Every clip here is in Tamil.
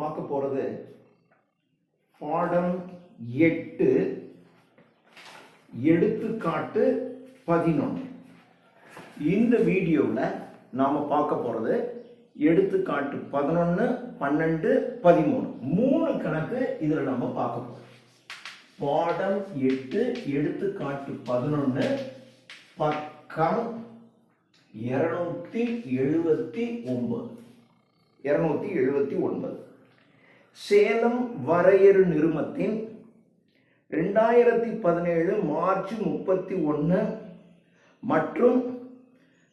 பார்க்க போறது பாடம் 8 எடுத்துக்காட்டு 11. இந்த வீடியோவில் நாம பார்க்க போறது எடுத்துக்காட்டு 11, 12, 13 3 கணக்கு இதுல நம்ம பார்க்க போறோம். பாடம் 8 எடுத்துக்காட்டு 11 பக்கம் 279. சேலம் வரையறு நிறுவனத்தின் 2017 மார்ச் 31 மற்றும்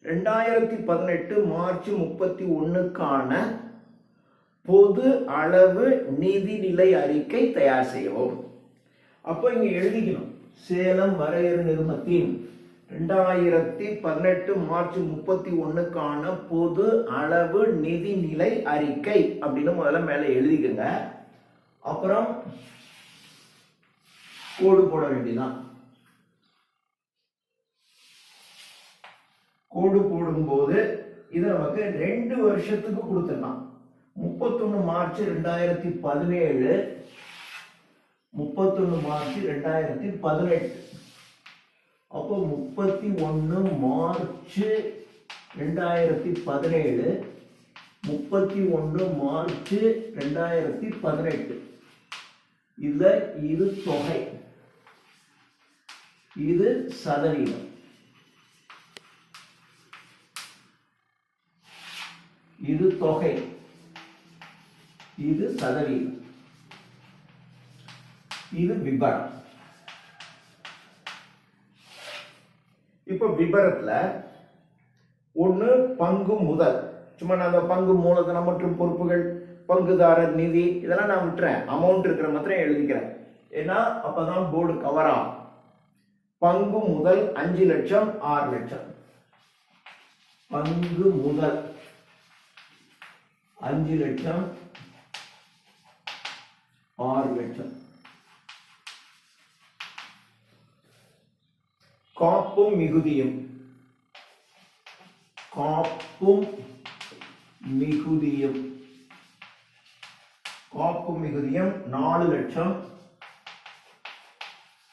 2018 மார்ச் 31க்கான பொது அளவு நிதிநிலை அறிக்கை தயார் செய்யவும். அப்போ இங்க எழுதிக்கணும், சேலம் வரையறு நிறுவனத்தின் 2018 மார்ச் 31க்கான பொது அளவு நிதிநிலை அறிக்கை அப்படின்னு முதல்ல மேல எழுதிக்கங்க. அப்புறம் கோடு போட வேண்டியதான். கோடு போடும்போது இது நமக்கு 2 வருஷத்துக்கு கொடுத்துடலாம். 31 மார்ச் 2017, 31 மார்ச் 2018. அப்போ 31 மார்ச் 2017, 31 மார்ச் 2018. இது தொகை, இது சதவீதம். இது தொகை, இது சதவீதம், இது விபரம். இப்ப விபரத்துல ஒண்ணு பங்கு முதல், சும்மா நான் பங்கு மூலதனம் மற்றும் பொறுப்புகள், பங்குதாரர் நிதி இதெல்லாம் நான் விட்டுறேன். அமௌண்ட் இருக்கிற மாத்திரம் எழுதிக்கிறேன், ஏன்னா அப்பதான் போர்டு கவர் ஆகும். பங்கு முதல் 5 லட்சம் 6 லட்சம். பங்கு முதல் 5 லட்சம் 6 லட்சம். காப்பும் மிகுதியும், காப்பும் மிகுதியும், காப்பும் மிகுதியும் 4 லட்சம்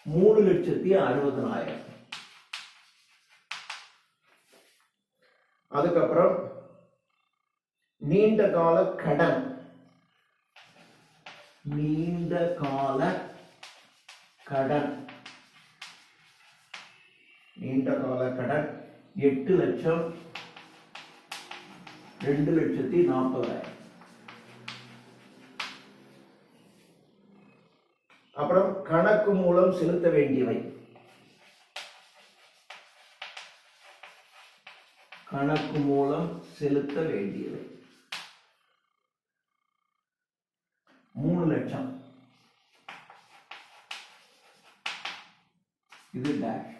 3,60,000. அதுக்கப்புறம் நீண்ட கால கடன், நீண்ட கால கடன், நீண்ட கால கடன் 8 லட்சம் 2,40,000. அப்புறம் கணக்கு மூலம் செலுத்த வேண்டியவை, கணக்கு மூலம் செலுத்த வேண்டியவை 3 லட்சம். இது டேஷ்.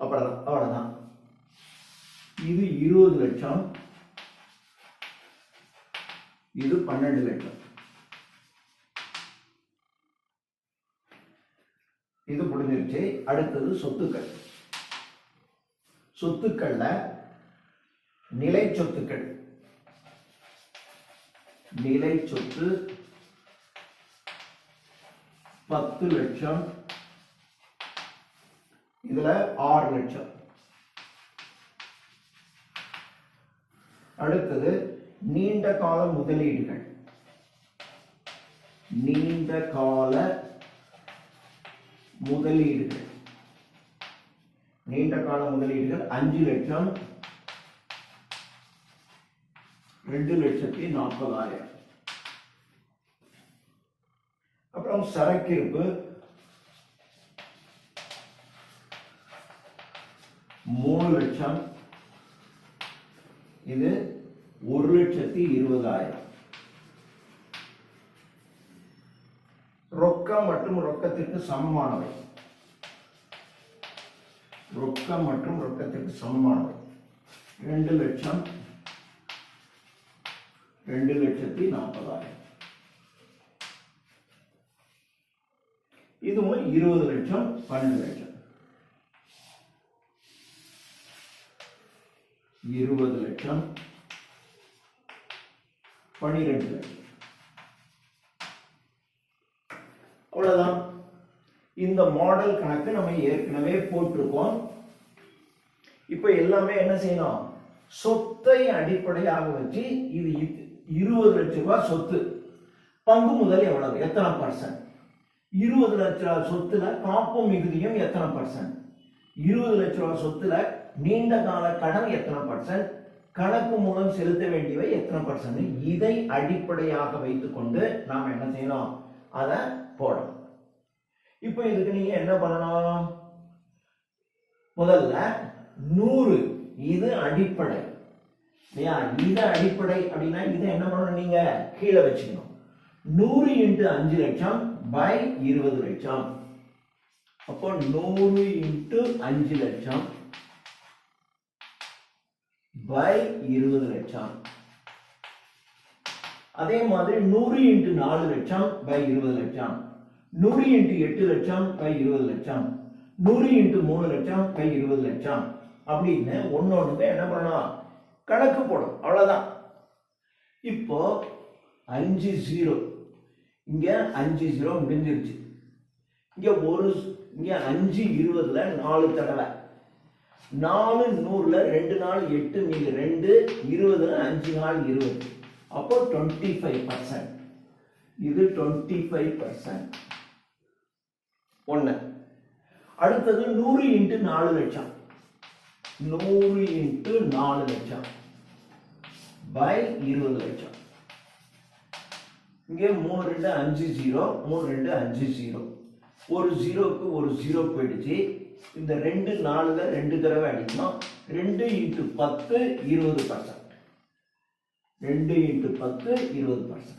அப்புறம் அவ்வளவுதான். இது 20 லட்சம், இது 12 லட்சம். இது முடிஞ்சிருச்சு. அடுத்தது சொத்துக்கள். சொத்துக்கள்ல நிலை சொத்துக்கள், நிலை சொத்து 10 லட்சம், இதுல 6 லட்சம். அடுத்தது நீண்ட கால முதலீடுகள், நீண்ட கால முதலீடுகள், நீண்ட கால முதலீடுகள் 5 லட்சம் 2,40,000. அப்புறம் சரக்கிருப்பு 3 லட்சம், இது 1,20,000. ரொக்கம் மற்றும் ரொக்கத்திற்கு சமமானவை, ரொக்கம் மற்றும் ரொக்கத்திற்கு சமமானவை 2 லட்சம் 2,40,000. இதுவும் 20 லட்சம் 12 லட்சம். 20 லட்சம் 12 லட்சம். அவ்வளவுதான். இந்த மாடல் கணக்கு நம்ம ஏற்கனவே போட்டிருக்கோம். இப்ப எல்லாமே என்ன செய்யணும், சொத்தை அடிப்படையாக வச்சு இது 20 லட்சம் ரூபாய் சொத்து, பங்கு முதல் எவ்வளவு, எத்தனை பர்சன்ட், 20 லட்ச ரூபாய் சொத்துல காப்பு மிகுதியும் எத்தனை பர்சன்ட், 20 லட்ச ரூபாய் சொத்துல நீண்ட கால கடன் எத்தனை பர்சன்ட், கணக்கு மூலம் செலுத்த வேண்டியவை எத்தனை பர்சன்ட், இதை அடிப்படையாக வைத்துக்கொண்டு நாம் என்ன செய்யணும், அதை போடணும். இப்போ இதுக்கு நீங்க என்ன பண்ணணும், முதல்ல 100 இது அடிப்படை இல்லையா, இது அடிப்படை அப்படின்னா இதை என்ன பண்ணணும், நீங்க கீழே வச்சுக்கணும். 100 × 5 லட்சம் பை 20 லட்சம். அப்போ 100 × 5 லட்சம் பை 20 லட்சம். அதே மாதிரி 100 × 4 லட்சம் பை 20 லட்சம், 100 × 8 லட்சம் பை 20 லட்சம், 100 × 3 லட்சம் பை 20 லட்சம் அப்படின்னு ஒன்னொன்னுக்கு என்ன பண்ணணும், கணக்கு போடும். அவ்வளவுதான். இப்போ 5 0, இங்க 5 0 முடிஞ்சிருச்சு. இங்க 5 20ல 4 தடவை, 4 100ல 2 நாள் 8 மீது 2, 20ல 5 நாள் 20. அப்போ 25%. இது 25%. ஒண்ணு. அடுத்தது 100 × 4 லட்சம், 100 × 4 லட்சம் பை 20 லட்சம். இங்கே 3 2 5 0, 3 2 5 0. ஒரு ஜீரோக்கு ஒரு ஜீரோ போயிடுச்சு. இந்த 2 4ல 2 தடவை அடிக்கணும். 2 × 10 20%. 2 × 10 20%.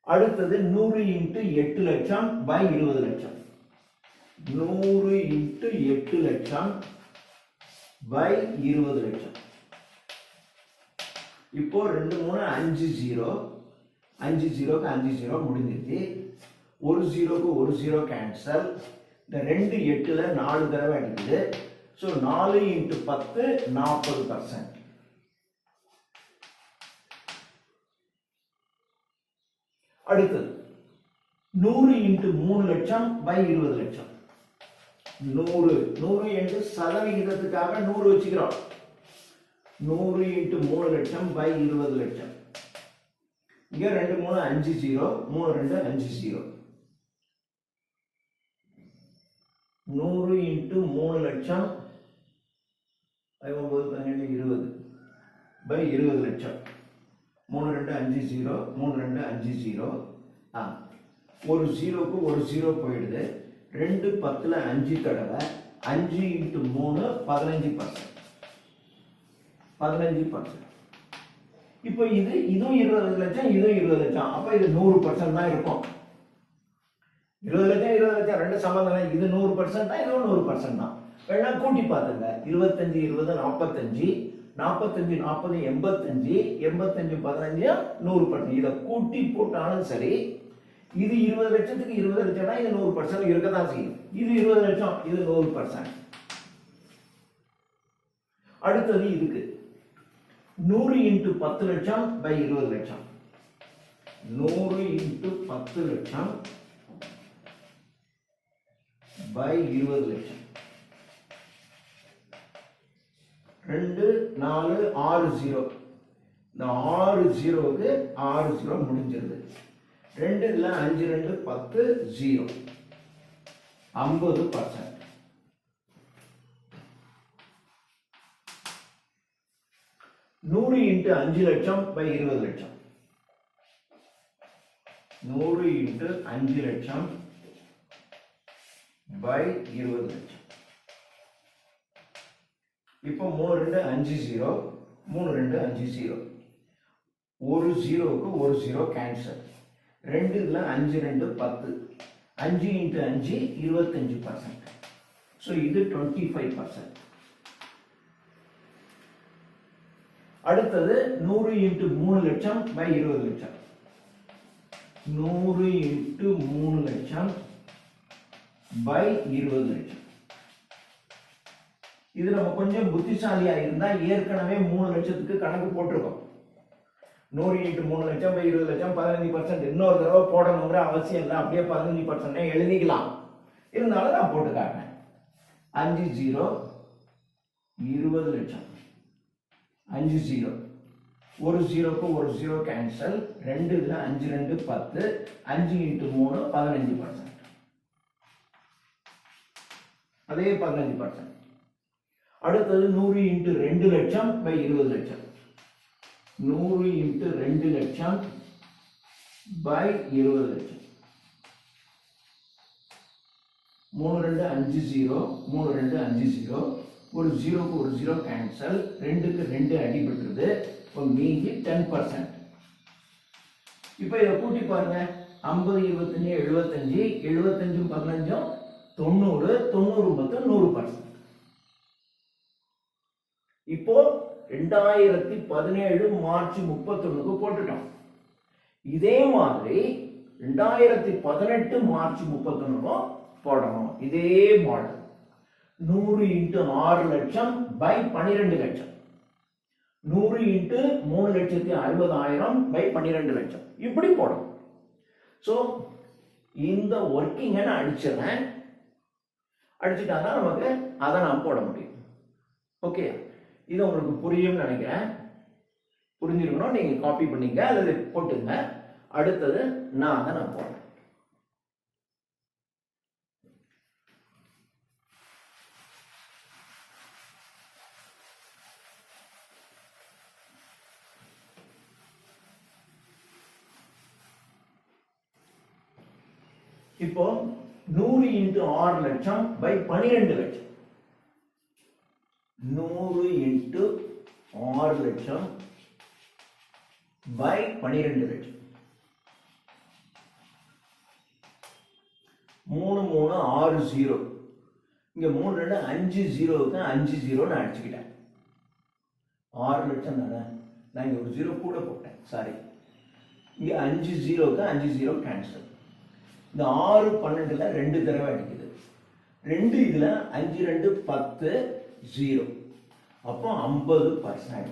அடுத்தது 100 × 8 லட்சம் பை 20 லட்சம், 100 × 8 லட்சம் பை 20 லட்சம். இப்போ 2 3 5 0, 5 0க்கு 5 0 முடிஞ்சிருச்சு. ஒரு ஜீரோக்கு ஒரு ஜீரோ கேன்சல். இந்த 2 8ல 4 தடவை அடிக்குது. ஸோ 4 × 10 40%. அடுத்தது 100 × 3 லட்சம் பை 20 லட்சம். 100 என்று சதவிகிதத்துக்காக 100 வச்சுக்கிறோம். 100 × 3 லட்சம் பை 20 லட்சம். இங்க 2 3 5 0, 3 2 5 0. 100 × 3 லட்சம் 9 12 20 பை 20 லட்சம். 3 2 5 0, 3 2 5 0. ஒரு ஜீரோக்கு ஒரு ஜீரோ போயிடுது. 2 10ல 5 தடவை, 5 × 3 15%. 15%. இப்போ இதுவும் 20 லட்சம், இதுவும் 20 லட்சம். அப்ப இது 100% தான் இருக்கும். 20 லட்சம் 20 லட்சம் ரெண்டு சம்பந்தம். இது 100% தான், இதுவும் 100% தான். வேணா கூட்டி பாத்துங்க. 25 20 45, 45 40 85, 85 15 100%. இதை கூட்டி போட்டாலும் சரி. இது 20 லட்சத்துக்கு 20 லட்சம்னா இது 100% இருக்கதான் செய்யும். இது 20 லட்சம், இது 100%. அடுத்தது இதுக்கு 100 × 10 லட்சம் பை 20 லட்சம். 100 × 10 லட்சம் பை 20 லட்சம். 2 4 6 0. இந்த 6 0க்கு 6 0 முடிஞ்சிருது. 2 இல்ல 5 2 10 0. 50%. 100 × 5 லட்சம் பை 20 லட்சம். 100 × 5 லட்சம் பை 20 லட்சம். இப்போ 3 2 5 0, 3 2 5 0. ஒரு ஜீரோக்கு ஒரு ஜீரோ கேன்சல். 2 இல்ல 5 2 10. 5 × 5 25%. ஸோ இது 25%. அடுத்தது 100 × 3 லட்சம் பை 20 லட்சம். 100 × 3 லட்சம் பை 20 லட்சம். இது நம்ம கொஞ்சம் புத்திசாலியா இருந்தா ஏற்கனவே 3 லட்சத்துக்கு கணக்கு போட்டிருக்கோம். 100 இன்ட்டு 3 லட்சம் 20 லட்சம் 15%. இன்னொரு தடவை போடணுங்கிற அவசியம் இல்லை, அப்படியே 15% எழுதிக்கலாம். இருந்தாலும் நான் போட்டு காட்டுறேன். 5 0 20 லட்சம். 5 0 ஒரு ஜீரோக்கு ஒரு ஜீரோ கேன்சல். 2 இதுல 5 2 10. 5 இன்ட்டு 3 15%. அதே 15%. அடுத்தது 100 இன்ட்டு 2 லட்சம் பை 20 லட்சம். 100 இன்ட்டு 2 லட்சம் பை 20 லட்சம். 3 2 5 0 3 2 5 0. ஒரு ஜீரோக்கு ஒரு ஜீரோ கேன்சல். 2க்கு 2 அடிபட்டுருது. இப்போ மீதி 10%. இப்போ இதை கூட்டி பாருங்க. 50 25 75. 75 15 90. 90 மொத்தம் 100%. இப்போ 2017 மார்ச் 31க்கு போட்டுட்டோம். இதே மாதிரி 2018 மார்ச் 31க்கும் போடணும். இதே மாடல் 100 இன்ட்டு 6 லட்சம் பை 12 லட்சம். 100 இன்ட்டு 3,60,000 பை 12 லட்சம். இப்படி போடணும். ஸோ இந்த ஒர்க்கிங்கை நான் அடிச்சிடறேன். அடிச்சுட்டாதான் நமக்கு அதை நான் போட முடியும். ஓகே, இது உங்களுக்கு புரியும்னு நினைக்கிறேன். புரிஞ்சிருக்கணும். நீங்க காப்பி பண்ணிங்க அல்லது போட்டுங்க. அடுத்தது நான் போடுறேன். இப்போ 100 இன்ட்டு 6 லட்சம் பை 12 லட்சம். 100 இன்ட்டு 6 லட்சம் பை 12 லட்சம். 3 3 6 0. இங்க 3 2 5 0க்கு 5 0 நான் அடிச்சுக்கிட்டேன். 6 லட்சம் தானே, நான் இங்க ஒரு 0 கூட போட்டேன், சாரி. இங்க 5 0க்கு 5 0 கேன்சல். இந்த 6 12ல 2 தடவை அடிக்குது. 2 இதுல 5 2 10 0. அப்போ 50%.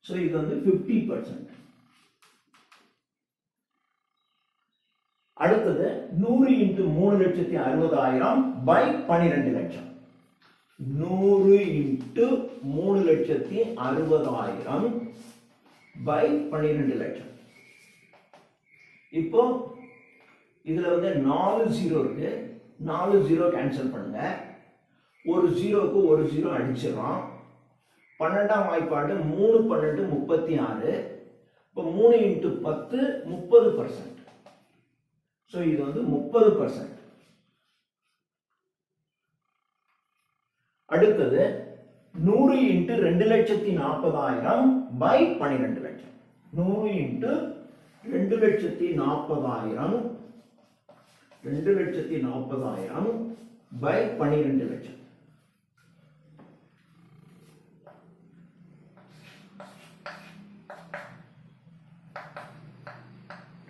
ஸோ இது வந்து 50%. அடுத்தது 100 இன்ட்டு 3,60,000 பை 12 லட்சம். 100 இன்ட்டு 3,60,000 பை 12 லட்சம். இப்போ இதுல வந்து 4 0 இருக்கு. 4 0 கேன்சல் பண்ணுங்க. ஒரு ஜீரோக்கு ஒரு ஜீரோ அடிச்சிடறோம். 12ஆம் வாய்ப்பாடு 3 12 36. இப்போ 3 இன்ட்டு 10 30%. ஸோ இது வந்து 30%. அடுத்தது 100 இன்ட்டு 2,40,000 பை 12 லட்சம். 100 இன்ட்டு 2,40,000 2,40,000 பை 12 லட்சம்.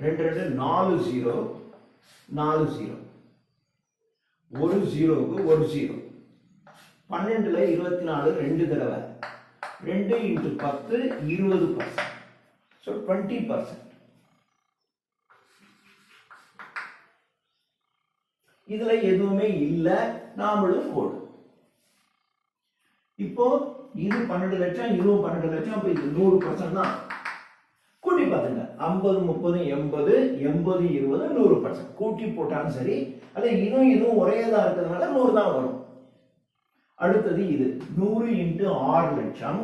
2 2 4 0 4 0. ஒரு ஜீரோக்கு ஒரு ஜீரோ. 12ல 24 2 தடவை. 2 இன்ட்டு 10 20%. ஸோ 20%. இதுல எதுவுமே இல்ல, நாமளும் போடும். இப்போ இது 12 லட்சம், இதுவும் 12 லட்சம். அப்ப இது 100% தான். கூட்டி பார்த்துங்க. 50 30 80 80 20 100%. கூட்டி போட்டாலும் சரி, அல்ல இதுவும் ஒரேதான் இருக்கிறதுனால 100 தான் வரும். அடுத்தது இது 100 இன்ட்டு 6 லட்சம்.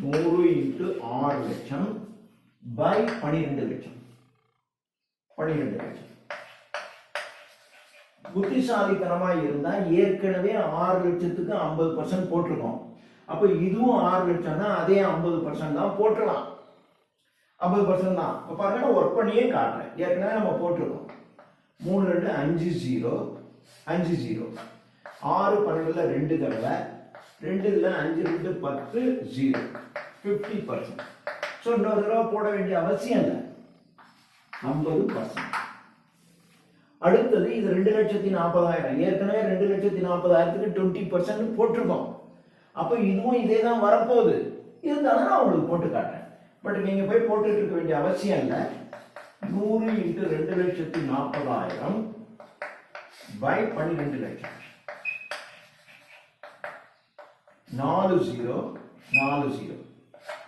100 இன்ட்டு 6 லட்சம் பை 12 லட்சம். 12 லட்சம். புத்திசாலித்தனமா இருந்தா ஏற்கனவே 6 லட்சத்துக்கு 50% போட்டிருக்கோம். அப்ப இதுவும் 6 லட்சம்னா அதே 50% தான் போட்டுடலாம். 50% தான். பாருங்க, ஒர்க் பண்ணியே காட்டுறேன். ஏற்கனவே நம்ம போட்டிருக்கோம். 3 2 5 0 5 0. 6 12ல 2 தடவை. 2 இதுல 5 2 10 0. 50%. ஸோ இன்னொரு தடவை போட வேண்டிய அவசியம் இல்லை. 50%. அடுத்தது இது 2,40,000. ஏற்கனவே 2,40,000க்கு 20% போட்டிருக்கோம். அப்ப இதுவும் இதே தான் வரப்போகுது. இருந்தாலும் நான் உங்களுக்கு போட்டு காட்டுறேன். பட் நீங்க போய் போட்டுட்டு இருக்க வேண்டிய அவசியம் இல்லை. 100 இன்ட்டு 2,40,000 பை 12 லட்சம். 4 0 4 0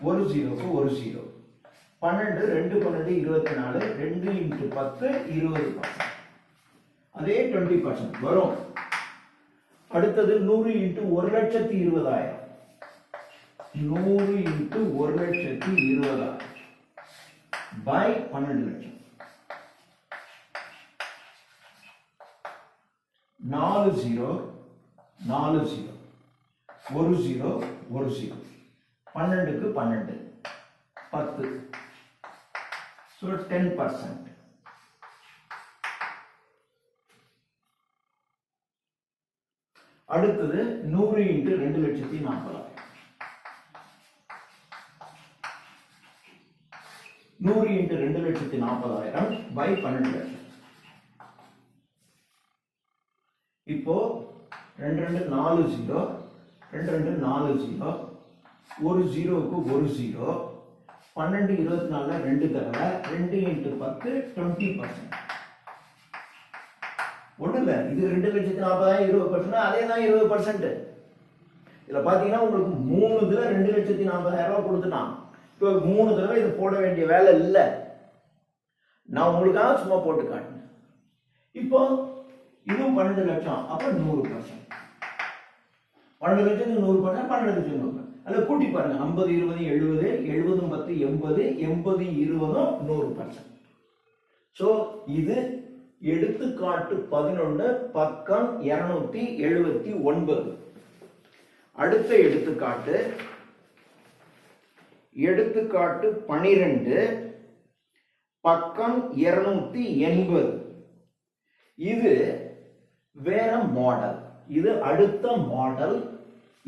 ஒரு ஜீரோக்கு ஒரு ஜீரோ. 12 2 12 24 2 இன்ட்டு 10 20%. அதே 20% வரும். அடுத்தது 100 இன்ட்டு 1,20,000 100 இன்ட்டு 1,20,000 பை 12 லட்சம். 4 0 4 0 ஒரு ஜீரோ ஒரு ஜீரோ. 12க்கு 12 10. ஸோ 10%. அடுத்தது 100 இன்ட்டு 2,40,000 100 இன்ட்டு 2,40,000 பை 12 லட்சம். இப்போ 2 2 4 0 2 2 4 0 ஒரு ஜீரோவுக்கு ஒரு ஜீரோ. 12 24 2 தடவை 2 இன்ட்டு 10 20%. ஒன்றும் இல்லை, இது 2,40,000 20%. அதே தான் 20%. இதில் பார்த்தீங்கன்னா உங்களுக்கு 3 தடவை 2,40,000 கொடுத்துட்டான். இப்போ 3 தடவை இது போட வேண்டிய வேலை இல்லை. நான் உங்களுக்காக சும்மா போட்டு காட்டினேன். இப்போ இதுவும் 12 லட்சம். அப்போ 100%. 12 லட்சத்துக்கு 100%, 12 லட்சம் 100%. அதில் கூட்டி பாருங்க. 50 20 70 70 10 80 80 20 100%. ஸோ இது எடுத்துக்காட்டு 11 பக்கம் 279. அடுத்த எடுத்துக்காட்டு 12 பக்கம் 280. இது வேற மாடல். இது அடுத்த மாடல்.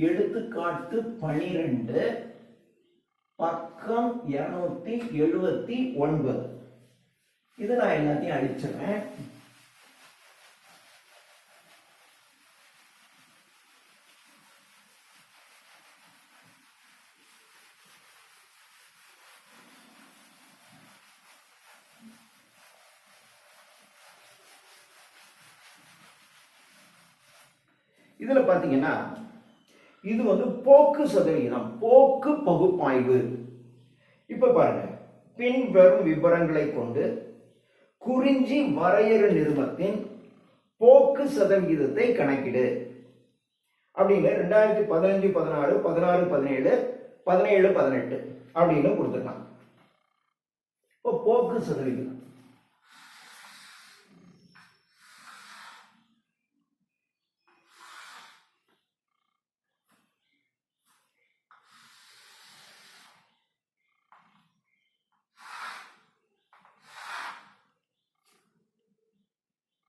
எடுத்துக்காட்டு 12 பக்கம் 279. இது நான் எல்லாத்தையும் அழிச்சிடுறேன். இதுல பாத்தீங்கன்னா இது போக்கு சதவீதம், போக்கு பகுப்பாய்வு. இப்ப பாருங்க, பின்வரும் விவரங்களை கொண்டு குறிஞ்சி வரையறு நிறுவனத்தின் போக்கு சதவிகிதத்தை கணக்கிடு அப்படின்னு 2015 16 16 17 17 18 அப்படின்னு கொடுத்துருக்காங்க. இப்போ போக்கு சதவிகிதம்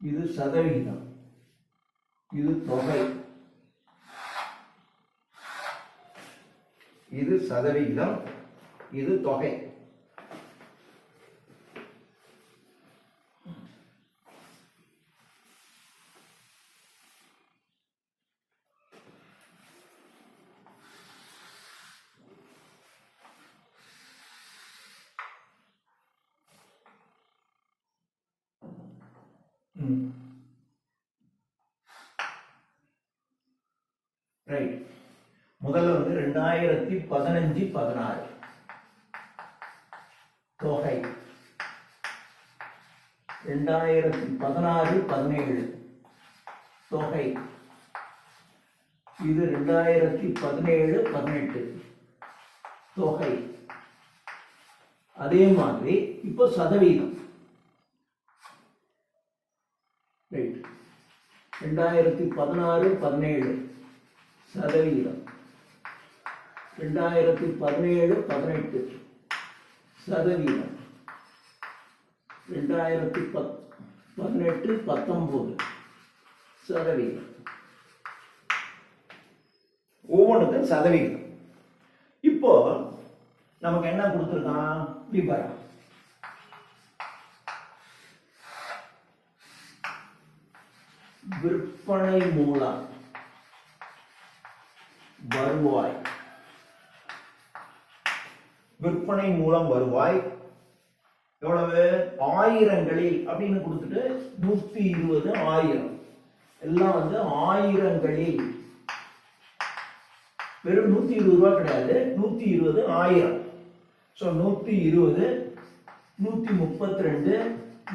இது சதவிகிதம், இது தொகை. இது சதவிகிதம், இது தொகை. ரைட். முதல்ல 2015 16 தொகை, 2016 17 தொகை, இது 2017 18 தொகை. அதே மாதிரி இப்போ சதவீதம். ரைட். 2016 17 சதவீதம், 2017 18 சதவீதம், 2018 19 சதவீதம். ஒவ்வொன்றுக்கும் சதவீதம். இப்போ நமக்கு என்ன கொடுத்துருக்கான்? விபரம். விற்பனை மூலம் வருவாய் விற்பனை மூலம் வருவாய் எவ்வளவு ஆயிரங்களில் அப்படின்னு கொடுத்துட்டு 120 ஆயிரம் எல்லாம் வந்து ஆயிரங்களில் வெறும் 120 ரூபாய் கிடையாது 120 ஆயிரம் சோ 120 132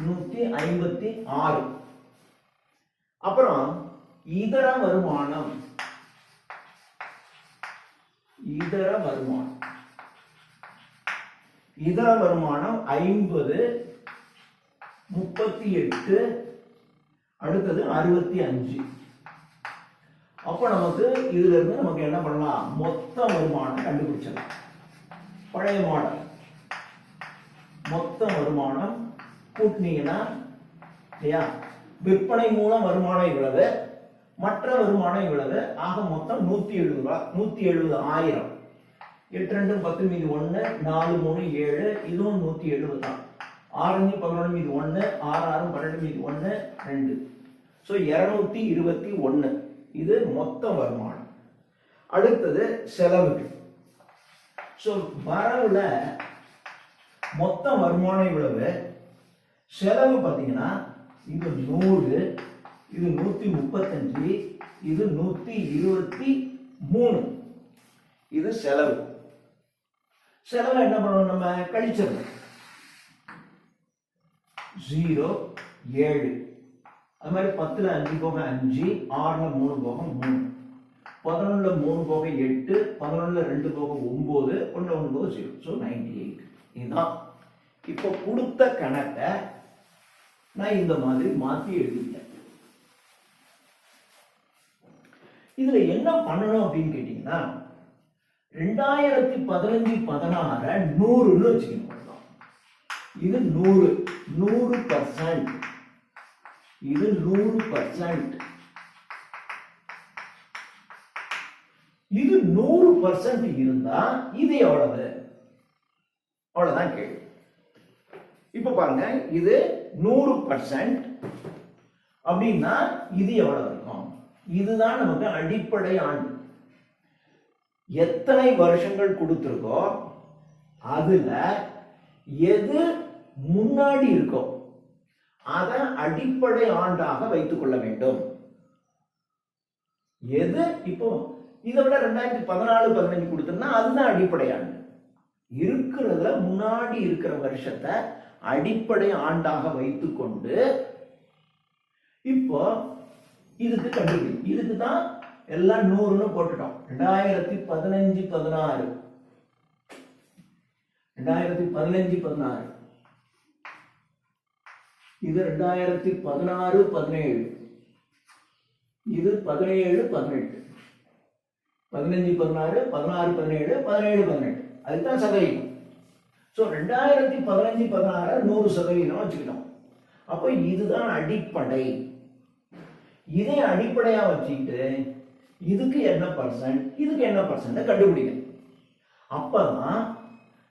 156 அப்புறம் இதர வருமானம் இதர வருமானம் 50 38 அடுத்தது 65 அப்ப நமக்கு இதுல இருந்து நமக்கு என்ன பண்ணலாம் மொத்த வருமானம் கண்டுபிடிச்சிடலாம் பழைய மாடல் மொத்த வருமானம் கூட்டினீங்கன்னா இல்லையா விற்பனை மூலம் வருமானம் இவ்வளவு மற்ற வருமானம் இவ்வளவு ஆக மொத்தம் 170 ரூபாய் 170 ஆயிரம் 8 2 10 மீது 1 4 3 7 இதுவும் 170 தான் 6 11 மீது 1 6 6 12 மீது 1 2 சோ 221 இது மொத்த வருமானம் அடுத்தது செலவுகள் சோ வரவுல மொத்த வருமானம் இவ்வளவு செலவு பாத்தீங்கன்னா இது 100 இது 135 இது 123 இது செலவு என்ன பண்ணணும் நம்ம கழிச்சிடணும் 0 7 அது மாதிரி 10ல 5 போக 5 6ல 3 போக 3 11ல 3 போக 8 11ல 2 போக 9 1 1 போக 0 சோ 98 இதுதான் இப்போ கொடுத்த கணக்கை நான் இந்த மாதிரி மாத்தி எழுதிட்டேன் இதுல என்ன பண்ணணும் அப்படின்னு கேட்டீங்கன்னா 2015-16 100ன்னு வச்சுக்கணும் இது 100% இது 100% இது 100% இருந்தா இது எவ்வளவு அவ்வளவுதான் கேள்வி இப்ப பாருங்க இது 100% அப்படின்னா இது எவ்வளவு இருக்கும் இதுதான் நமக்கு அடிப்படை ஆண்டு எத்தனை வருஷங்கள் கொடுத்திருக்கோ அதுல எது முன்னாடி இருக்கோ அதை அடிப்படை ஆண்டாக வைத்துக் கொள்ள வேண்டும் எது இப்போ இதை விட 2014-15 கொடுத்தோம்னா அதுதான் அடிப்படை ஆண்டு இருக்கிறதுல முன்னாடி இருக்கிற வருஷத்தை அடிப்படை ஆண்டாக வைத்துக் கொண்டு இப்போ இதுக்கு கண்டுபிடி இதுக்கு தான் எல்லாம் 100ன்னு போட்டுட்டோம் 2015-16 இது 2016-17 இது 17-18 15-16 16-17 17-18 அதுதான் சதவீதம் சோ 2015-16 100% வச்சுக்கணும் அப்போ இதுதான் அடிப்படை இதை அடிப்படையா வச்சுக்கிட்டு இதுக்கு என்ன பர்சன்ட் இதுக்கு என்ன பர்சன்ட் கண்டுபிடிக்கணும் அப்பதான்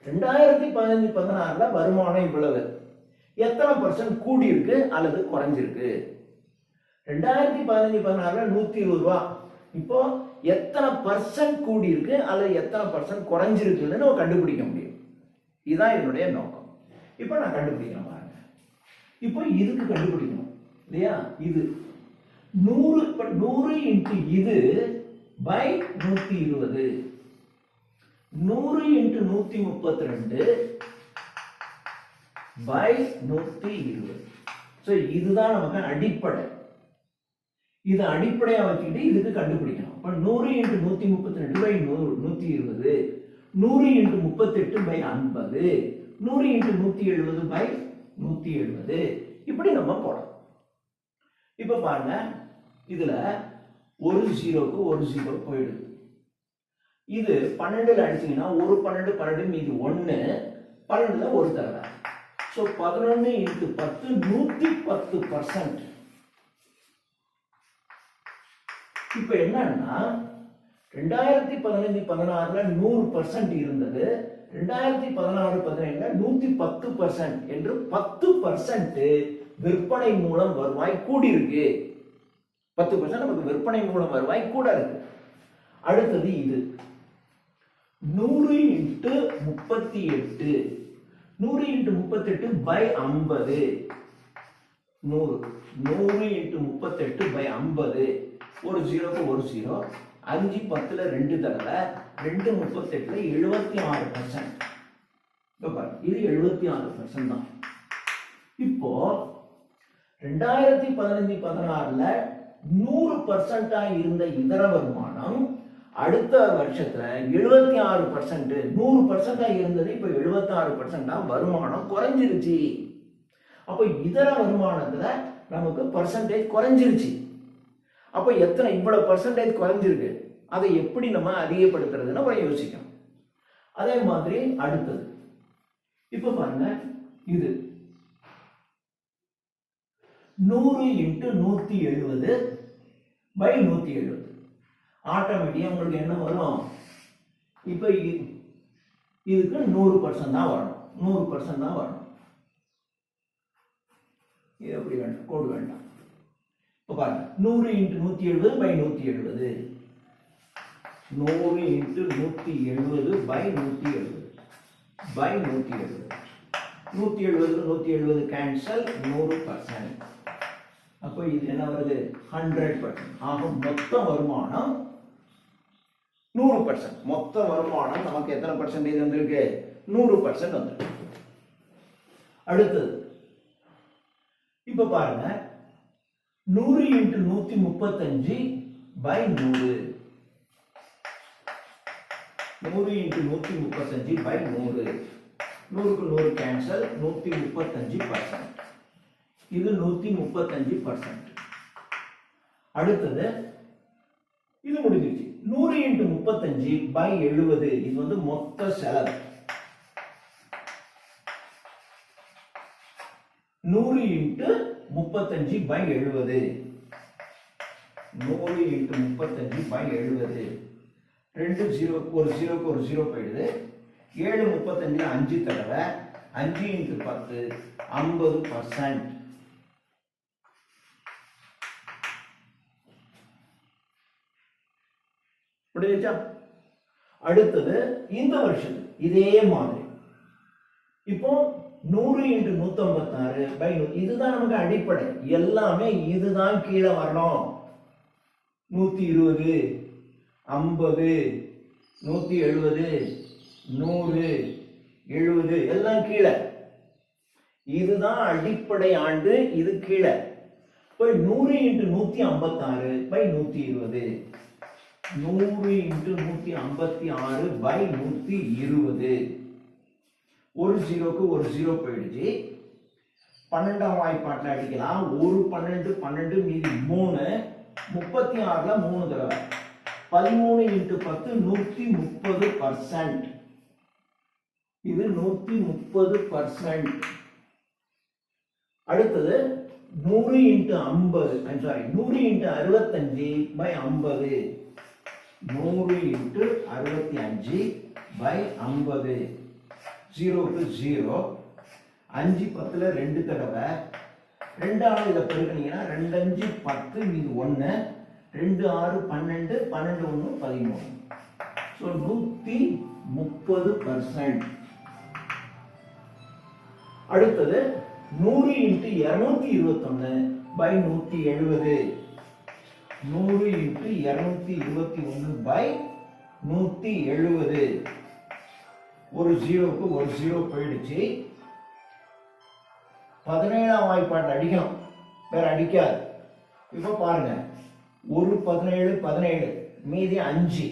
2015-16 வருமானம் இவ்வளவு எத்தனை பர்சன்ட் கூடி இருக்கு அல்லது குறைஞ்சிருக்கு 2015-16 120 ரூபாய் இப்போ எத்தனை பர்சன்ட் கூடி இருக்கு அல்லது எத்தனை பர்சன்ட் குறைஞ்சிருக்குன்னு நம்ம கண்டுபிடிக்க முடியும் இதுதான் என்னுடைய நோக்கம் இப்போ நான் கண்டுபிடிக்கிறேன் பாருங்க இப்போ இதுக்கு கண்டுபிடிக்கணும் இல்லையா இது 100 இன்டு இது பை 120 100 இன்டு 132 பை 120 சோ இதுதான் நமக்கு அடிப்படை இது அடிப்படையா வச்சுக்கிட்டு இதுக்கு கண்டுபிடிக்கணும் அப்ப 100 into 132 by 120 100 into 38 by 50 100 into 170 by 170 இப்படி நம்ம போடணும் இப்ப பாருங்க இதுல ஒரு ஜீரோக்கு ஒரு ஜீரோ போயிடுது இது 12ல அடிச்சீங்கன்னா ஒரு 12 12 மீது 1 12ல ஒரு தடவை சோ 11 இன்டு 10 110%. இப்ப என்னன்னா 2015-16 100% இருந்தது 2016-17 110% என்று 10% விற்பனை மூலம் வருவாய் கூடி இருக்கு 10% நமக்கு விற்பனை மூலம் வருவாய் கூட இருக்கு அடுத்தது இது 100 into 38. 100 into 38 by 50. 100 into 38 by 50. ஒரு ஜீரோக்கு ஒரு ஜீரோ. 5 10ல 2 தடவை. 2 38ல 76%. இது 76% தான். இப்போ 2015-16ல 100% இருந்த இதர வருமானம் அடுத்த வருஷத்துல 76%, 100% இருந்தது இப்ப 76% வருமானம் குறைஞ்சிருச்சு. அப்ப இதர வருமானத்துல நமக்கு பர்சன்டேஜ் குறைஞ்சிருச்சு. அப்ப எத்தனை இவ்வளவு பர்சன்டேஜ் குறைஞ்சிருக்கு, அதை எப்படி நம்ம அதிகப்படுத்துறதுன்னு நம்ம யோசிக்கணும். அதே மாதிரி அடுத்தது இப்ப பாருங்க, இது 100 இன்ட்டு 170 பை 170. ஆட்டோமேட்டிக்கா உங்களுக்கு என்ன வரும்? இப்ப இதுக்கு 100% தான் வரணும். 100% தான் வரணும். இது எப்படி வேண்டாம், கோடு வேண்டாம். இப்ப பாருங்க, 100 into 170 by 170. 100 into 170 by 170 by 170. 170 170 cancel, 100%. அப்போ இது என்ன வருது? 100%. ஆக மொத்த வருமானம் 100%. மொத்த வருமானம் நமக்கு எத்தனை பர்சன்டேஜ் வந்திருக்கு? 100% வந்திருக்கு. அடுத்தது இப்ப பாருங்க, 100 இன்ட்டு 135 பை 100. 100 into 135 by 100. 100க்கு 100 கேன்சல், 135%. இது 135%. அடுத்தது இது முடிஞ்சிருச்சு. 100 இன்ட்டு 35 பை 70. இது வந்து மொத்த செலவு. 100 into 35 by 70. 100 into 35 by 70. 2 zero, ஒரு ஜீரோக்கு ஒரு ஜீரோ போயிடுது. 7 35ல 5 தடவை. 5 இன்ட்டு 10 50%. புரியுதா? அடுத்தது இந்த வருஷம் இதே மாதிரி. இப்போ 100 இன்ட்டு 156 பை 100. இதுதான் நமக்கு அடிப்படை. எல்லாமே இதுதான் கீழே வரணும். 120 50 170 100 70 எல்லாம் கீழே. இதுதான் அடிப்படை ஆண்டு. இது கீழே. இப்போ 100 இன்ட்டு 156 பை 120. 100 into 156 by 120. ஒரு ஜீரோக்கு ஒரு ஜீரோ போயிடுச்சு. 12ஆம் வாய்ப்பாட்டில் அடிக்கலாம். 1 12 12 மீதி 3. 36ல 3 தடவை. 13 இன்ட்டு 10 130%. இது 130%. அடுத்தது 100 into 50 100 into 65 by 50. 100 into 65 by 50. ஜீரோக்கு ஜீரோ. 5 10ல 2 தடவை. 2 இதை பெருக்கினீங்கன்னா 2 5 10 மீது 1. 2 6 12 12 1 13. ஸோ 130%. அடுத்தது 100 இன்ட்டு 221 பை 170. 100 into 221 by 170. ஒரு ஜீரோக்கு ஒரு ஜீரோ போயிடுச்சு. 17ஆம் வாய்ப்பாட்டு அடிக்கணும், வேற அடிக்காது. இப்போ பாருங்க, ஒரு 17 17 மீதி 5.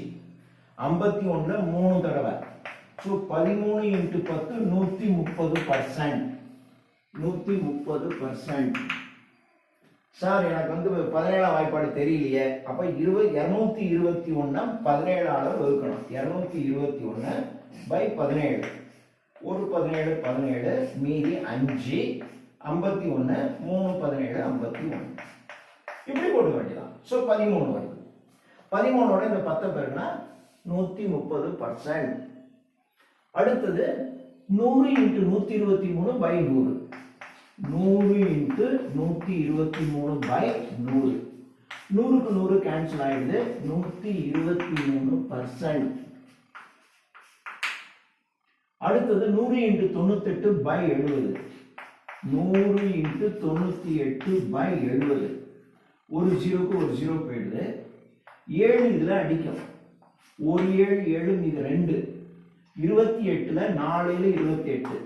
51ல 3 தடவை. So 13 into 10 130%. 130%. சார் எனக்கு வந்து 17ஆம் வாய்ப்பாடு தெரியலையே. அப்ப 221 17ஆல வகுக்கணும். 221 பை 17. ஒரு 17 17 மீதி 5. 51 3 17 51. இப்படி போட வேண்டியதான். ஸோ 13 வருது. 13ஓட இந்த 10 பேருனா 130%. அடுத்தது 100 இன்ட்டு 123 பை 100. 100 into 123 by 100. 100க்கு 100 கேன்சல் ஆயிடுது. 123%. அடுத்தது 100 இன்ட்டு 98 பை 70. 100 into 98 by 70. ஒரு ஜீரோக்கு ஒரு ஜீரோ போயிடுது. 7 இதுல அடிக்கும். ஒரு 7 7 இது 2. 28ல 4 28.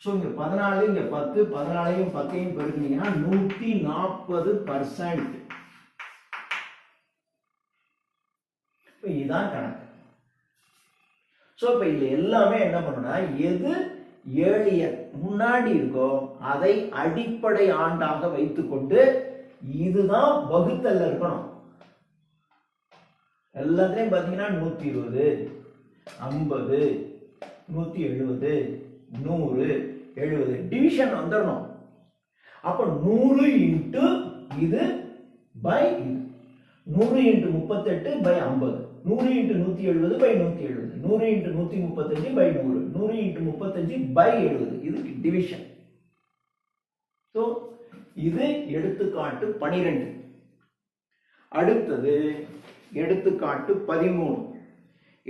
ஸோ இங்க 14 இங்க 10, 14ஐயும் 10ஐயும் பெருக்கினீங்கன்னா 140%. இதுதான் கணக்கு. ஸோ இப்போ இதுல எல்லாமே என்ன பண்ணணும்னா எது ஏழியர் முன்னாடி இருக்கோ அதை அடிப்படை ஆண்டாக வைத்துக்கொண்டு இதுதான் வகுத்தல்ல இருக்கணும். எல்லாத்துலயும் பாத்தீங்கன்னா 120, 50, 170, 100, 70 டிவிஷன் வந்துடணும். அப்ப 100 இன்ட்டு இது பை இது, 100 into 38 by 50, 100 into 170 by 170, 100 into 135 by 100, 100 into 35 by 70. இது டிவிஷன். ஸோ இது எடுத்துக்காட்டு 12. அடுத்தது எடுத்துக்காட்டு 13.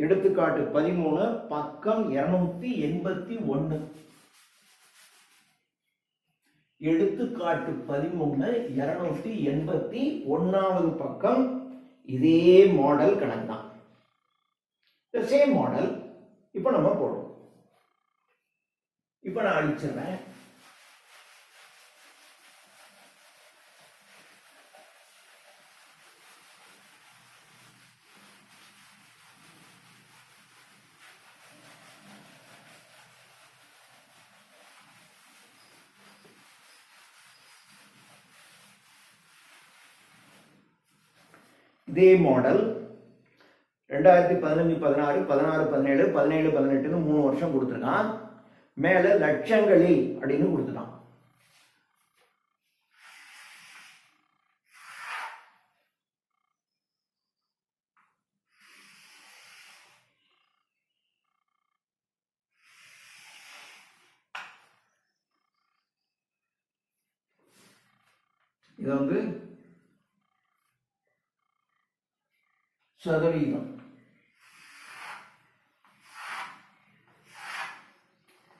எடுத்துக்காட்டு 13 பக்கம் 281. எடுத்துக்காட்டு 13 281வது பக்கம். இதே மாடல் கணக்கு தான், சேம் மாடல். இப்போ நம்ம போடுவோம். இப்போ நான் அடிச்சிடுறேன். இதே மாடல் 2015 16 16 17 17 18ன்னு 3 வருஷம் கொடுத்துருக்கான். மேல லட்சங்களில் அப்படின்னு கொடுத்துட்டான். இது வந்து சதவீதம்.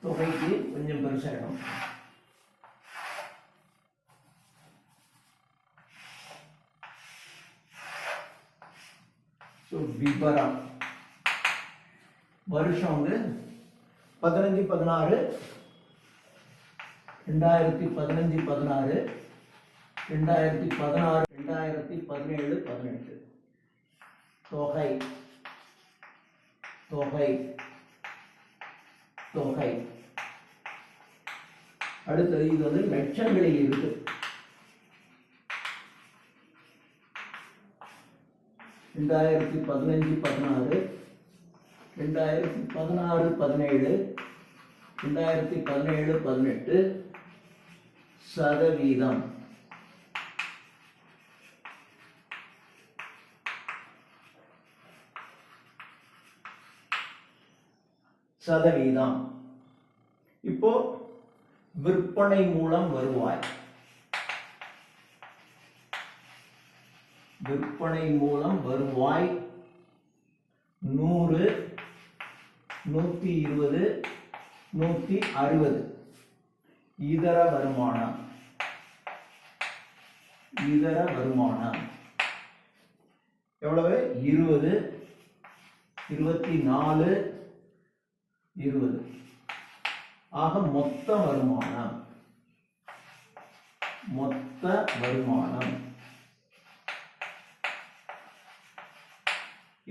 தொகைக்கு கொஞ்சம் பெருசாயிடும். விபரம் வருஷம் வந்து 15 16 2015 16 2016 2017 18. தொகை தொகை தொகை. அடுத்தது இது வந்து லட்சங்களில் இருக்கு. 2015 16 2016 17 2017 18 சதவீதம். சதவீதம். இப்போ விற்பனை மூலம் வருவாய். விற்பனை மூலம் வருவாய் 100 120 160. இதர வருமானம். இதர வருமானம் எவ்வளவு? 20 24 20. ஆக மொத்த வருமானம். மொத்த வருமானம்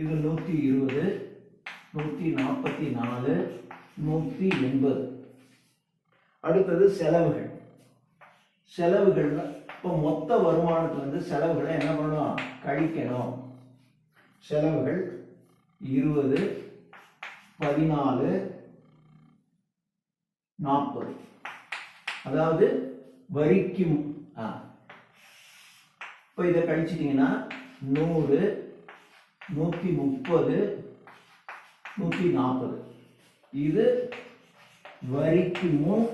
இது 120 144 180. அடுத்தது செலவுகள். செலவுகள் இப்போ மொத்த வருமானத்துல இருந்து செலவுகளை என்ன பண்ணணும்? கழிக்கணும். செலவுகள் 20 14 40. அதாவது வரிக்கு இப்போ இதை கழிச்சிட்டீங்கன்னா 100 130 140. இது வரிக்கு முன்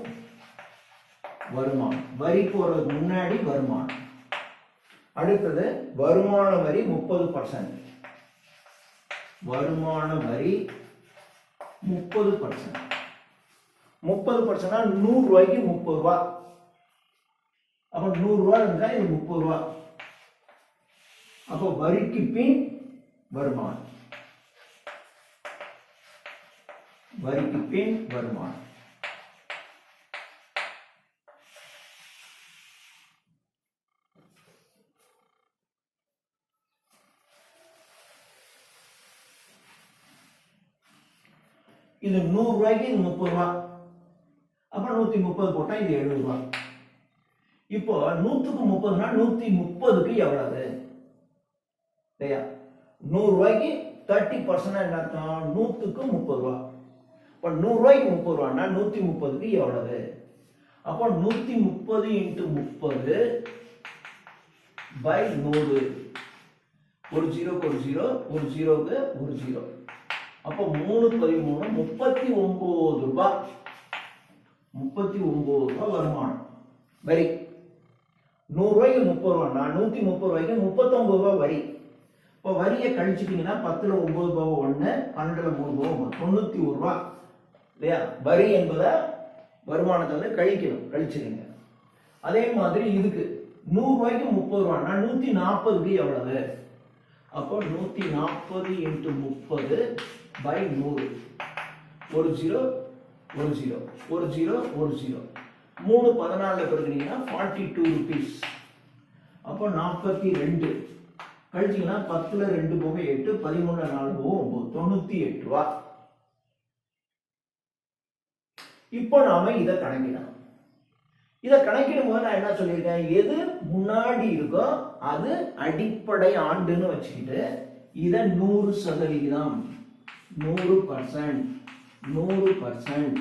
வருமானம். வரி போறதுக்கு முன்னாடி வருமானம். அடுத்தது வருமான வரி 30%. வருமான வரி 30%. 30% 100 ரூபாய்க்கு 30 ரூபா. அப்ப 100 ரூபா இருந்தா இது 30 ரூபா. அப்போ வரிக்கு பின் வருமானம். வரிக்கு பின் வருமானம். இது 100 ரூபாய்க்கு இது 30 ரூபா. அப்ப 130 போட்டா இது 70 ரூபா. இப்போ 100க்கு 30னா 130க்கு எவ்வளவு? இல்லையா? 100 ரூபாய்க்கு 30% என்ன அர்த்தம்? 100க்கு 30 ரூபா. இப்போ 100 ரூபாய்க்கு 30 ரூபான்னா 130க்கு எவ்வளவு? அப்போ 130 இன்ட்டு 30 பை 100. ஒரு ஜீரோக்கு ஒரு ஜீரோ, ஒரு ஜீரோக்கு ஒரு ஜீரோ. அப்போ 3 13 39 ரூபாய். 39 ரூபாய் வருமானம். வரி 100 ரூபாய்க்கு 30 ரூபான்னா 130 ரூபாய்க்கு 39 ரூபாய் வரி. இப்போ வரியை கழிச்சிட்டீங்கன்னா 10ல 9 ரூபாய் 1, 12ல 3 ரூபாய் 91 ரூபாய். இல்லையா? வரி என்பதை வருமானத்தை வந்து கழிச்சிருங்க. அதே மாதிரி இதுக்கு 100 ரூபாய்க்கு 30 ரூபான்னா 140க்கு எவ்வளவு? அப்போ 140 இன்ட்டு 30 பை 100. ஒரு ஜீரோ ஒரு ஜீரோ, ஒரு ஜீரோ ஒரு ஜீரோ. 3 14ல பெருக்கினீங்கன்னா 42 ருபீஸ். அப்போ 42 கழிச்சிங்கன்னா 10ல 2 போக 8, 13ல 4 போக 9, 98 ரூபா. இப்போ நாம இதை கணக்கிடணும். இதை கணக்கிடும் போது நான் என்ன சொல்லியிருக்கேன்? எது முன்னாடி இருக்கோ அது அடிப்படை ஆண்டுன்னு வச்சுக்கிட்டு இதை 100%, 100%, 100%,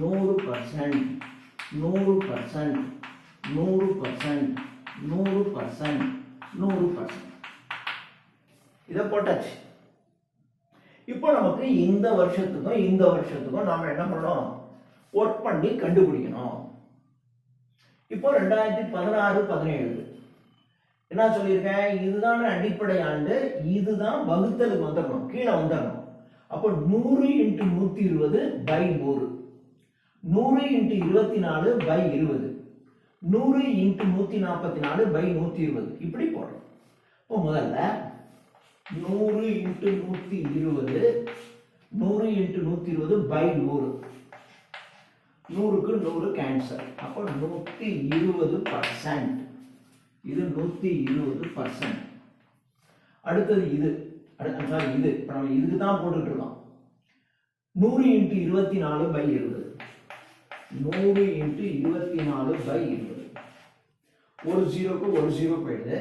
100%, 100%, 100%, 100%, 100%. இதை போட்டாச்சு. இப்போ நமக்கு இந்த வருஷத்துக்கும் இந்த வருஷத்துக்கும் நாம என்ன பண்ணணும்? ஒர்க் பண்ணி கண்டுபிடிக்கணும். இப்போ 2016 17 என்ன சொல்லியிருக்கேன்? இதுதான் அடிப்படை ஆண்டு, இதுதான் வகுத்தலுக்கு வந்துடணும், கீழே வந்துடணும். அப்போ 100 into 120 by 100, 100 into 24 by 20, 100 into 144 by 120 இப்படி போடணும். இப்போ முதல்ல 100 இன்ட்டு 120, 100 இன்ட்டு 120 பை 100, 100க்கு 100 கேன்சல். அப்போ 120%. இது 120%. அடுத்தது இது இது இப்போ நம்ம இதுக்கு தான் போட்டுட்டு இருக்கோம். 100 இன்ட்டு 24 பை 20, 100 இன்ட்டு 24 பை 20. ஒரு ஜீரோக்கு ஒரு ஜீரோ போயிடுது.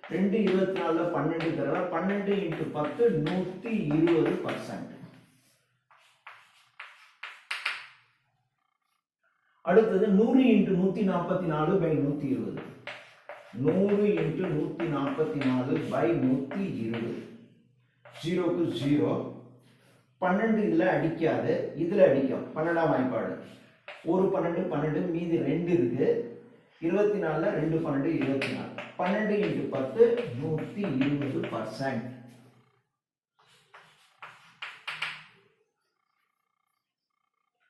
2 24ல 12 தடவை 12 இன்ட்டு 10 120%. அடுத்தது 100 இன்ட்டு 144 பை 120, 100 இன்ட்டு 144 பை 120. ஜீரோக்கு ஜீரோ. 12 இதுல அடிக்காது, இதுல அடிக்கும். 12ஆம் வாய்ப்பாடு. ஒரு 12 12, மீதி 2 இருக்கு. 24ல 2 12 24. 12 இன்ட்டு 10 120%.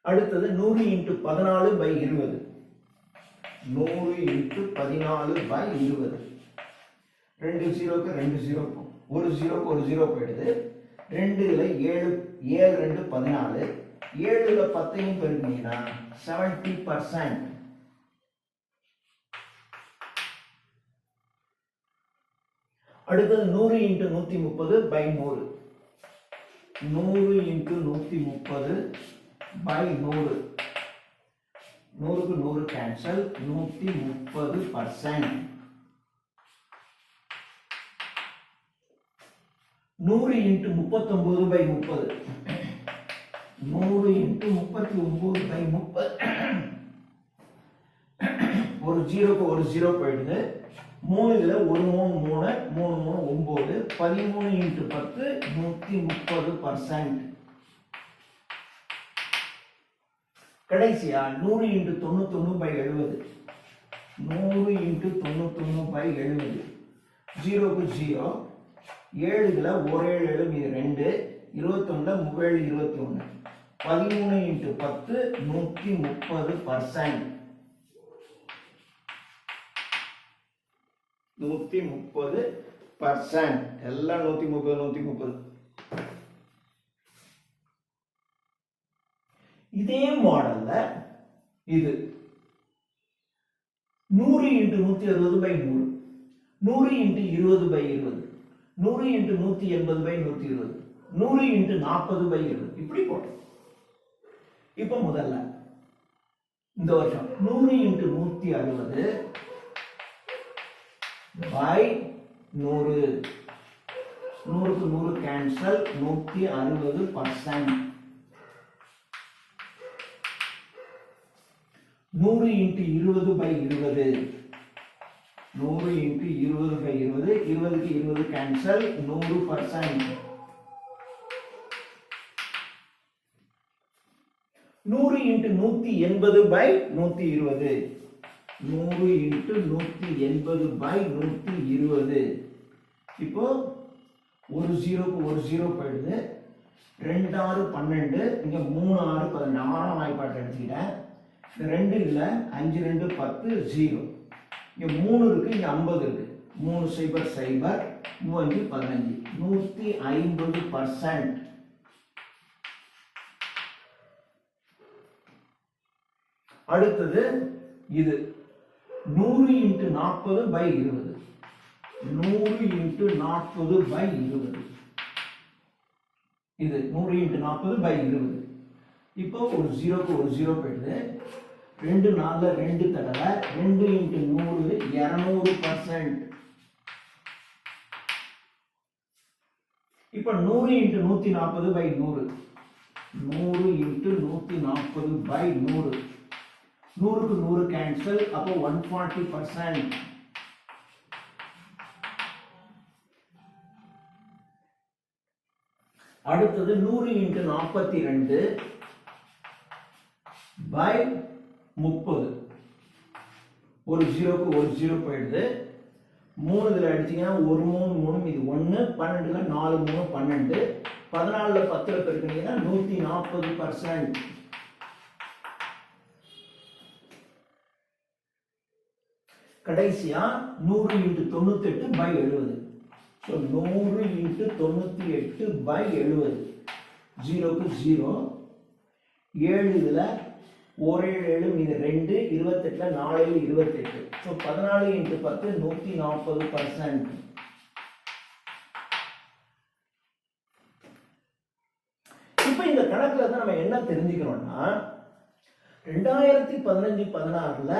அடுத்தது 100 இன்ட்டு 14 பை 20, 100 இன்ட்டு 14 பை 20. 2 ஜீரோக்கு 2 ஜீரோ, ஒரு ஜீரோக்கு ஒரு ஜீரோ போயிடுது. 2ல 7, 7 2 14, 7ல 10ஐயும் பெருக்கினீங்கன்னா 70%. அடுத்தது 100 இன்ட்டு 130 பை 100, 100 இன்ட்டு 130 பை 100, 100க்கு 100 cancel, 130%. 100 into 39 by 30, 100 into 39 by 30. ஒரு ஜீரோக்கு ஒரு ஜீரோ போயிடுது. 3 இதுல 1 3 3 3 9, 13 இன்ட்டு 10 130%. கடைசியா 100 இன்ட்டு 91 பை 70, 100 இன்ட்டு 91 பை 70. ஜீரோக்கு ஜீரோ. 7 இதுல 1 7 7 மீது 2, 21ல 3 21, 13 into 10 130%. 130%. எல்லாம் 130. இதே மாடல்ல இது 100 into 160 by 100, 100 into 20 by 20, 100 into 180 by 120, 100 into 40 by 20. இப்படி போட்டோம். இப்போ முதல்ல இந்த வருஷம் 100 into 160 by 100, 100க்கு 100 cancel, 160%. 100 into 20 by 20, 100 into 20 by 20, 20க்கு 20 cancel, 100%. 100 into 180 by 120, 100 into 180 by 120. இப்போ ஒரு ஜீரோக்கு ஒரு ஜீரோ போயிடுது. 2 6 12, இங்க 3 6 14, ஆறாம் வாய்ப்பாட்டை எடுத்துக்கிட்டேன். 2 இல்ல, 5 2 10 0. இங்க 3 இருக்கு, இங்க 50 இருக்கு. 3 0 0, 3 5 15, 150%. அடுத்தது இது 100 into 40 by 20, 100 into 40 by 20. இது 100 into 40 by 20. இப்போ ஒரு ஜீரோக்கு ஒரு ஜீரோ போயிடுது. 2 4 2 தடவை 2 into 100 200%. இப்போ 100 into 140 by 100, 100 into 140 by 100, 100க்கு 100 கேன்சல், அப்போ 140%. அடுத்தது 100 into 42 by 30. ஒரு ஜீரோக்கு ஒரு ஜீரோ போயிடுது. 3 இதில் அடிச்சிங்கன்னா 1 3 3, இது 1, 12ல 4 3 12, 14ல 10ல பெருக்கினீங்கன்னா 140%. கடைசியா 100 into 98 by 70. So 100 into 98 by 70. ஜீரோக்கு ஜீரோ, 7 இதில் 1 7 மீது 2, 28ல 4 28. So 14 into 10 140%. இப்போ இந்த கணக்குல தான் நம்ம என்ன தெரிஞ்சுக்கிறோம்னா 2015-16ல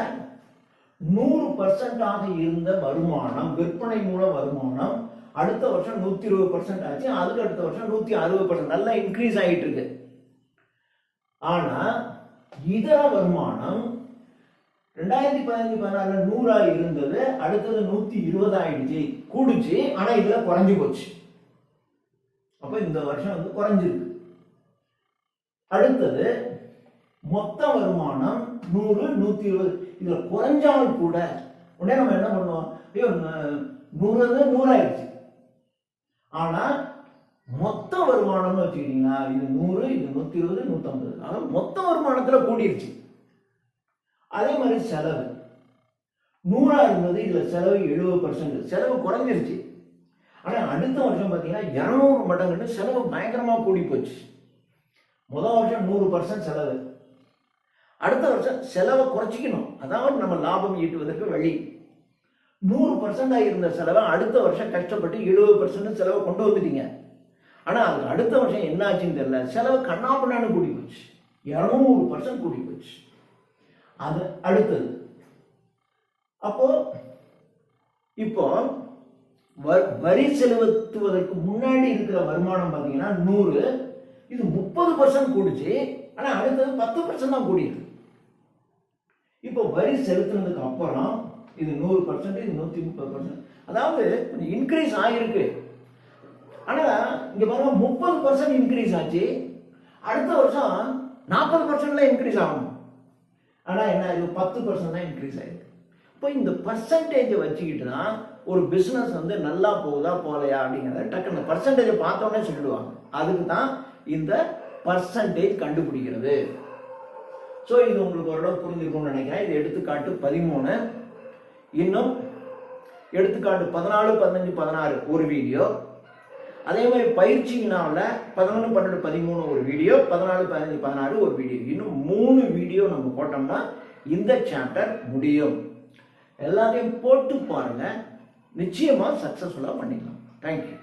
100% ஆக இருந்த வருமானம், விற்பனை மூல வருமானம் அடுத்த வருஷம் 120% ஆச்சு. அதுக்கு அடுத்த வருஷம் 160%. நல்லா இன்க்ரீஸ் ஆகிட்டு இருக்கு. ஆனா இதர வருமானம் 2015-16ல 100 இருந்தது, அடுத்தது 120 ஆயிடுச்சு, கூடுச்சு. ஆனா இதுல குறைஞ்சு போச்சு. அப்ப இந்த வருஷம் வந்து குறைஞ்சிருக்கு. அடுத்தது மொத்த வருமானம் 100 120, இதுல குறைஞ்சாலும் கூட உடனே நம்ம என்ன பண்ணுவோம், ஐயோ 100 100 ஆயிடுச்சு. ஆனா மொத்த வருமானம்னு வச்சுக்கிட்டீங்கன்னா இது 100, இது 120, 150. ஆனா மொத்த வருமானத்துல கூடிருச்சு. அதே மாதிரி செலவு 100 இருந்தது, இதுல செலவு 70%, செலவு குறைஞ்சிருச்சு. ஆனா அடுத்த வருஷம் பாத்தீங்கன்னா 200 மடங்குன்னு செலவு பயங்கரமா கூடி போச்சு. முதல் வருஷம் 100% செலவு, அடுத்த வருஷம் செலவை குறைச்சிக்கணும். அதாவது நம்ம லாபம் ஈட்டுவதற்கு வழி. 100% இருந்த செலவை அடுத்த வருஷம் கஷ்டப்பட்டு 70% செலவை கொண்டு வந்துட்டீங்க. ஆனா அது அடுத்த வருஷம் என்ன ஆச்சுன்னு தெரியல, செலவு கண்ணாப்பண்ணான்னு கூடி போச்சு, 200% கூடி போச்சு. அது அடுத்தது. அப்போ இப்போ வரி செலுத்துவதற்கு முன்னாடி இருக்கிற வருமானம் பார்த்தீங்கன்னா 100, இது 30% கூடுச்சு. ஆனா அடுத்தது 10% தான் கூடியிருக்கு. இப்போ வரி செலுத்துனதுக்கு அப்புறம் இது 100%, இது 130%, அதாவது இன்க்ரீஸ் ஆகிருக்கு. ஆனா இங்க பாருங்க 30% இன்க்ரீஸ் ஆச்சு, அடுத்த வருஷம் 40% இன்க்ரீஸ் ஆகணும். ஆனா என்ன, இது 10% தான் இன்க்ரீஸ் ஆயிருக்கு. இப்போ இந்த பர்சன்டேஜை வச்சுக்கிட்டு தான் ஒரு பிசினஸ் வந்து நல்லா போகுதா போகலையா அப்படிங்கிறத டக்குன்னு பர்சன்டேஜை பார்த்தோன்னே சொல்லிடுவாங்க. அதுக்கு தான் இந்த பர்சன்டேஜ் கண்டுபிடிக்கிறது. ஸோ இது உங்களுக்கு ஓரளவு புரிஞ்சிருக்கும்னு நினைக்கிறேன். இது எடுத்துக்காட்டு 13. இன்னும் எடுத்துக்காட்டு 14, 15, 16 ஒரு வீடியோ. அதே மாதிரி பயிற்சி வினாவில் 11, 12, 13 ஒரு வீடியோ, 14, 15, 16 ஒரு வீடியோ. இன்னும் 3 வீடியோ நம்ம போட்டோம்னா இந்த சாப்டர் முடியும். எல்லாத்தையும் போட்டு பாருங்க, நிச்சயமா சக்சஸ்ஃபுல்லா பண்ணிக்கலாம். தேங்க்யூ.